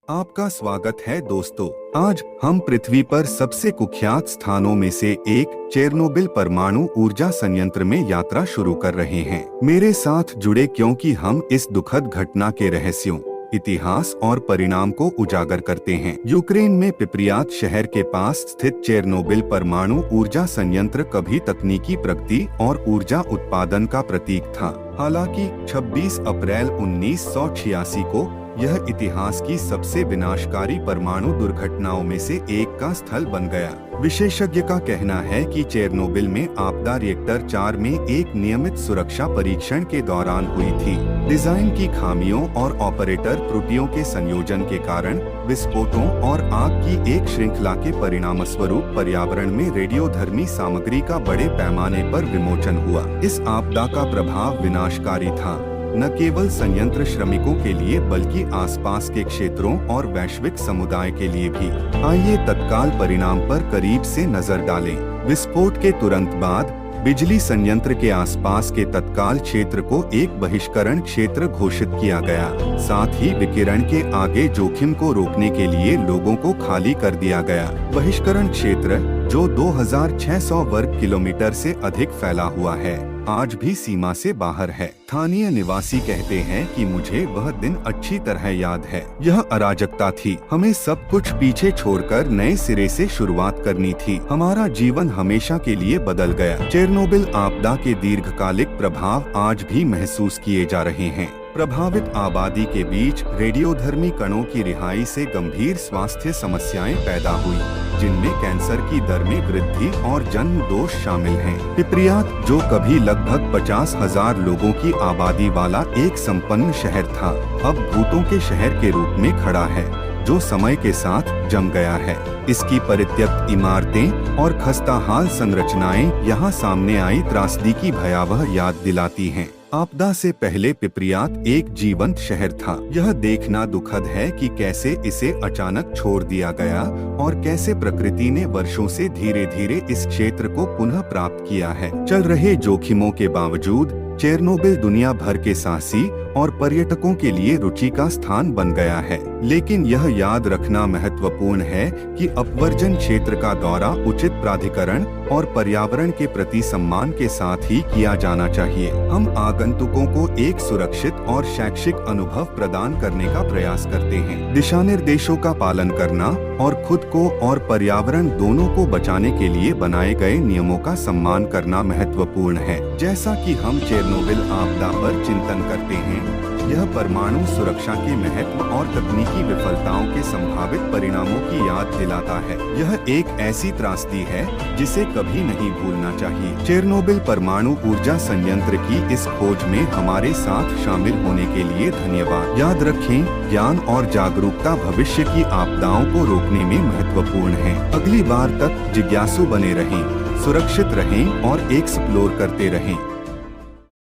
आपका स्वागत है दोस्तों। आज हम पृथ्वी पर सबसे कुख्यात स्थानों में से एक चेरनोबिल परमाणु ऊर्जा संयंत्र में यात्रा शुरू कर रहे हैं। मेरे साथ जुड़े क्योंकि हम इस दुखद घटना के रहस्यों, इतिहास और परिणाम को उजागर करते हैं। यूक्रेन में पिप्रियात शहर के पास स्थित चेरनोबिल परमाणु ऊर्जा संयंत्र कभी तकनीकी प्रगति और ऊर्जा उत्पादन का प्रतीक था। हालांकि 26 अप्रैल 1986 को यह इतिहास की सबसे विनाशकारी परमाणु दुर्घटनाओं में से एक का स्थल बन गया। विशेषज्ञ का कहना है कि चेरनोबिल में आपदा रिएक्टर 4 में एक नियमित सुरक्षा परीक्षण के दौरान हुई थी। डिजाइन की खामियों और ऑपरेटर त्रुटियों के संयोजन के कारण विस्फोटों और आग की एक श्रृंखला के परिणामस्वरूप पर्यावरण में रेडियोधर्मी सामग्री का बड़े पैमाने पर विमोचन हुआ। इस आपदा का प्रभाव विनाशकारी था, न केवल संयंत्र श्रमिकों के लिए बल्कि आसपास के क्षेत्रों और वैश्विक समुदाय के लिए भी। आइए तत्काल परिणाम पर करीब से नजर डालें। विस्फोट के तुरंत बाद बिजली संयंत्र के आसपास के तत्काल क्षेत्र को एक बहिष्करण क्षेत्र घोषित किया गया। साथ ही विकिरण के आगे जोखिम को रोकने के लिए लोगों को खाली कर दिया गया। बहिष्करण क्षेत्र, जो 2600 वर्ग किलोमीटर से अधिक फैला हुआ है, आज भी सीमा से बाहर है। स्थानीय निवासी कहते हैं कि मुझे वह दिन अच्छी तरह याद है। यह अराजकता थी। हमें सब कुछ पीछे छोड़कर नए सिरे से शुरुआत करनी थी। हमारा जीवन हमेशा के लिए बदल गया। चेरनोबिल आपदा के दीर्घकालिक प्रभाव आज भी महसूस किए जा रहे हैं। प्रभावित आबादी के बीच रेडियोधर्मी कणों की रिहाई से गंभीर स्वास्थ्य समस्याएं पैदा हुई, जिनमें कैंसर की दर में वृद्धि और जन्म दोष शामिल हैं। पिप्रियात, जो कभी लगभग 50,000 लोगों की आबादी वाला एक संपन्न शहर था, अब भूतों के शहर के रूप में खड़ा है, जो समय के साथ जम गया है। इसकी परित्यक्त इमारतें और खस्ताहाल संरचनाएं यहाँ सामने आई त्रासदी की भयावह याद दिलाती हैं। आपदा से पहले पिप्रियात एक जीवंत शहर था। यह देखना दुखद है कि कैसे इसे अचानक छोड़ दिया गया और कैसे प्रकृति ने वर्षों से धीरे धीरे इस क्षेत्र को पुनः प्राप्त किया है। चल रहे जोखिमों के बावजूद चेरनोबिल दुनिया भर के साहसी और पर्यटकों के लिए रुचि का स्थान बन गया है। लेकिन यह याद रखना महत्वपूर्ण है कि अपवर्जन क्षेत्र का दौरा उचित प्राधिकरण और पर्यावरण के प्रति सम्मान के साथ ही किया जाना चाहिए। हम आगंतुकों को एक सुरक्षित और शैक्षिक अनुभव प्रदान करने का प्रयास करते हैं। दिशा निर्देशों का पालन करना और खुद को और पर्यावरण दोनों को बचाने के लिए बनाए गए नियमों का सम्मान करना महत्वपूर्ण है। जैसा कि हम चेरनोबिल आपदा पर चिंतन करते हैं, यह परमाणु सुरक्षा के महत्व और तकनीकी विफलताओं के संभावित परिणामों की याद दिलाता है। यह एक ऐसी त्रासदी है जिसे कभी नहीं भूलना चाहिए। चेरनोबिल परमाणु ऊर्जा संयंत्र की इस खोज में हमारे साथ शामिल होने के लिए धन्यवाद। याद रखें, ज्ञान और जागरूकता भविष्य की आपदाओं को रोकने में महत्वपूर्ण है। अगली बार तक जिज्ञासु बने रहें, सुरक्षित रहें और एक्सप्लोर करते रहें।